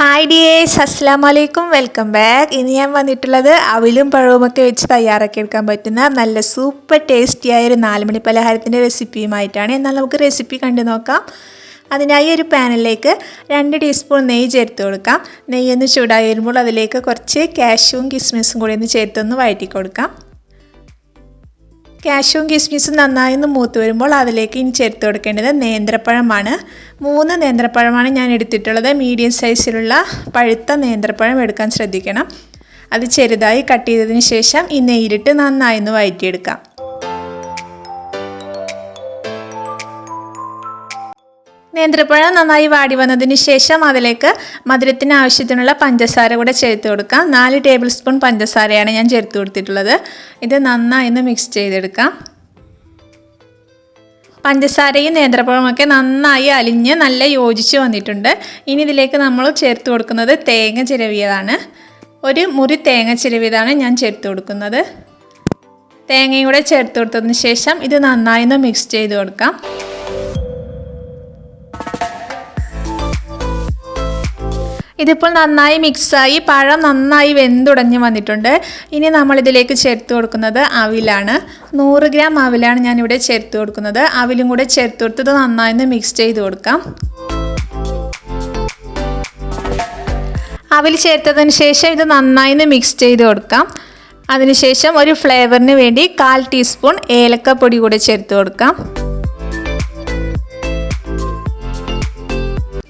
Hi dears, അസ്സലാമു അലൈക്കും, welcome back. ഇനി ഞാൻ വന്നിട്ടുള്ളത് അവിലും പഴവുമൊക്കെ വെച്ച് തയ്യാറാക്കിയെടുക്കാൻ പറ്റുന്ന നല്ല സൂപ്പർ ടേസ്റ്റിയായ ഒരു 4 മണി പലഹാരത്തിൻ്റെ റെസിപ്പിയുമായിട്ടാണ്. എന്നാൽ നമുക്ക് റെസിപ്പി കണ്ടു നോക്കാം. അതിനായി ഒരു പാനിലേക്ക് 2 ടീസ്പൂൺ നെയ്യ് ചേർത്ത് കൊടുക്കാം. നെയ്യൊന്ന് ചൂടായി വരുമ്പോൾ അതിലേക്ക് കുറച്ച് കാഷ്യൂവും കിസ്മിസും കൂടി ഒന്ന് ചേർത്തൊന്ന് വഴറ്റി കൊടുക്കാം. കാഷ്യൂവും കിസ്മിസും നന്നായി ഒന്ന് മൂത്ത് വരുമ്പോൾ അതിലേക്ക് ഇനി ചേർത്ത് കൊടുക്കേണ്ടത് നേന്ത്രപ്പഴമാണ്. 3 നേന്ത്രപ്പഴമാണ് ഞാൻ എടുത്തിട്ടുള്ളത്. മീഡിയം സൈസിലുള്ള പഴുത്ത നേന്ത്രപ്പഴം എടുക്കാൻ ശ്രദ്ധിക്കണം. അത് ചെറുതായി കട്ട് ചെയ്തതിന് ശേഷം ഈ നെയ്യിലിട്ട് നന്നായി ഒന്ന് വഴറ്റിയെടുക്കാം. നേന്ത്രപ്പഴം നന്നായി വാടി വന്നതിന് ശേഷം അതിലേക്ക് മധുരത്തിന് ആവശ്യത്തിനുള്ള പഞ്ചസാര കൂടെ ചേർത്ത് കൊടുക്കാം. 4 ടേബിൾ സ്പൂൺ പഞ്ചസാരയാണ് ഞാൻ ചേർത്ത് കൊടുത്തിട്ടുള്ളത്. ഇത് നന്നായി ഒന്ന് മിക്സ് ചെയ്തെടുക്കാം. പഞ്ചസാരയും നേന്ത്രപ്പഴമൊക്കെ നന്നായി അലിഞ്ഞ് നല്ല യോജിച്ച് വന്നിട്ടുണ്ട്. ഇനി ഇതിലേക്ക് നമ്മൾ ചേർത്ത് കൊടുക്കുന്നത് തേങ്ങ ചിരവിയതാണ്. ഒരു മുറി തേങ്ങ ചിരവിയതാണ് ഞാൻ ചേർത്ത് കൊടുക്കുന്നത്. തേങ്ങയും കൂടെ ചേർത്ത് കൊടുത്തതിന് ശേഷം ഇത് നന്നായി ഒന്ന് മിക്സ് ചെയ്ത് കൊടുക്കാം. ഇതിപ്പോൾ നന്നായി മിക്സായി പഴം നന്നായി വെന്തുടഞ്ഞ് വന്നിട്ടുണ്ട്. ഇനി നമ്മളിതിലേക്ക് ചേർത്ത് കൊടുക്കുന്നത് അവിലാണ്. 100 ഗ്രാം അവിലാണ് ഞാനിവിടെ ചേർത്ത് കൊടുക്കുന്നത്. അവിലും കൂടെ ചേർത്ത് കൊടുത്തത് നന്നായി ഒന്ന് മിക്സ് ചെയ്ത് കൊടുക്കാം. അവിൽ ചേർത്തതിന് ശേഷം ഇത് നന്നായി ഒന്ന് മിക്സ് ചെയ്ത് കൊടുക്കാം. അതിനുശേഷം ഒരു ഫ്ലേവറിന് വേണ്ടി 1/4 ടീസ്പൂൺ ഏലക്കപ്പൊടി കൂടെ ചേർത്ത് കൊടുക്കാം.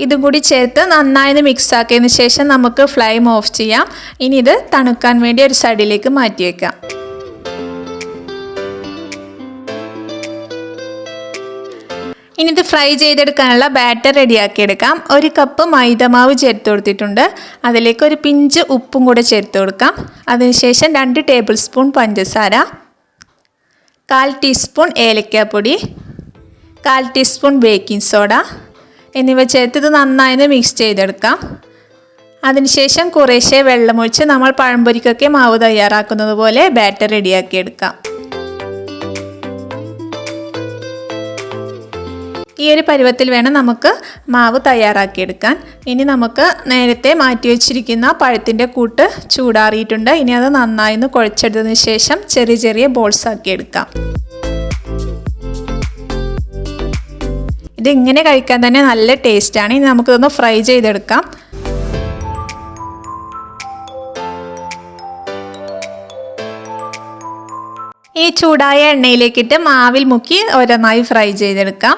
ഇതും കൂടി ചേർത്ത് നന്നായി മിക്സ് ആക്കിയതിന് ശേഷം നമുക്ക് ഫ്ലെയിം ഓഫ് ചെയ്യാം. ഇനി ഇത് തണുക്കാൻ വേണ്ടി ഒരു സൈഡിലേക്ക് മാറ്റി വയ്ക്കാം. ഇനി ഇത് ഫ്രൈ ചെയ്തെടുക്കാനുള്ള ബാറ്റർ റെഡിയാക്കിയെടുക്കാം. 1 കപ്പ് മൈദമാവ് ചേർത്ത് കൊടുത്തിട്ടുണ്ട്. അതിലേക്ക് ഒരു പിഞ്ച് ഉപ്പും കൂടെ ചേർത്ത് കൊടുക്കാം. അതിനുശേഷം 2 ടേബിൾ സ്പൂൺ പഞ്ചസാര, 1/4 ടീസ്പൂൺ ഏലക്കാപ്പൊടി, 1/4 ടീസ്പൂൺ ബേക്കിംഗ് സോഡ എന്നിവ ചേർത്ത് ഇത് നന്നായി മിക്സ് ചെയ്തെടുക്കാം. അതിനുശേഷം കുറേശ്ശെ വെള്ളമൊഴിച്ച് നമ്മൾ പഴംപൊരിക്കൊക്കെ മാവ് തയ്യാറാക്കുന്നത് പോലെ ബാറ്റർ റെഡിയാക്കിയെടുക്കാം. ഈ ഒരു പരുവത്തിൽ വേണം നമുക്ക് മാവ് തയ്യാറാക്കിയെടുക്കാൻ. ഇനി നമുക്ക് നേരത്തെ മാറ്റി വെച്ചിരിക്കുന്ന പഴത്തിൻ്റെ കൂട്ട് ചൂടാറിയിട്ടുണ്ട്. ഇനി അത് നന്നായി കുഴച്ചെടുത്തതിന് ശേഷം ചെറിയ ചെറിയ ബോൾസ് ആക്കിയെടുക്കാം. ഇതിങ്ങനെ കഴിക്കാൻ തന്നെ നല്ല ടേസ്റ്റാണ്. ഇനി നമുക്കിതൊന്ന് ഫ്രൈ ചെയ്തെടുക്കാം. ഈ ചൂടായ എണ്ണയിലേക്കിട്ട് മാവിൽ മുക്കി ഓരോന്നായി ഫ്രൈ ചെയ്തെടുക്കാം.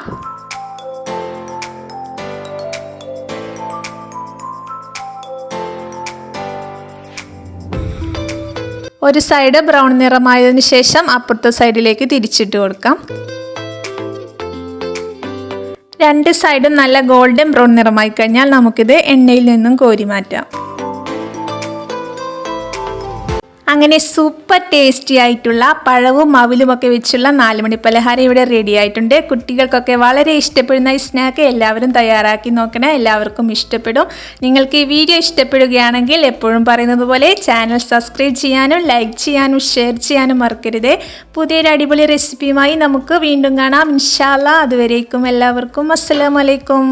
ഒരു സൈഡ് ബ്രൗൺ നിറമായതിനു ശേഷം അപ്പുറത്തെ സൈഡിലേക്ക് തിരിച്ചിട്ട് കൊടുക്കാം. 2 സൈഡും നല്ല ഗോൾഡൻ ബ്രൗൺ നിറമായി കഴിഞ്ഞാൽ നമുക്കിത് എണ്ണയിൽ നിന്നും കോരി മാറ്റാം. അങ്ങനെ സൂപ്പർ ടേസ്റ്റി ആയിട്ടുള്ള പഴവും അവിലുമൊക്കെ വെച്ചുള്ള 4 മണി പലഹാരം ഇവിടെ റെഡി ആയിട്ടുണ്ട്. കുട്ടികൾക്കൊക്കെ വളരെ ഇഷ്ടപ്പെടുന്ന ഈ സ്നാക്ക് എല്ലാവരും തയ്യാറാക്കി നോക്കണം. എല്ലാവർക്കും ഇഷ്ടപ്പെടും. നിങ്ങൾക്ക് ഈ വീഡിയോ ഇഷ്ടപ്പെടുകയാണെങ്കിൽ എപ്പോഴും പറയുന്നത് പോലെ ചാനൽ സബ്സ്ക്രൈബ് ചെയ്യാനും ലൈക്ക് ചെയ്യാനും ഷെയർ ചെയ്യാനും മറക്കരുത്. പുതിയൊരു അടിപൊളി റെസിപ്പിയുമായി നമുക്ക് വീണ്ടും കാണാം ഇൻഷാ അല്ലാഹ്. അതുവരേക്കും എല്ലാവർക്കും അസ്സലാമു അലൈക്കും.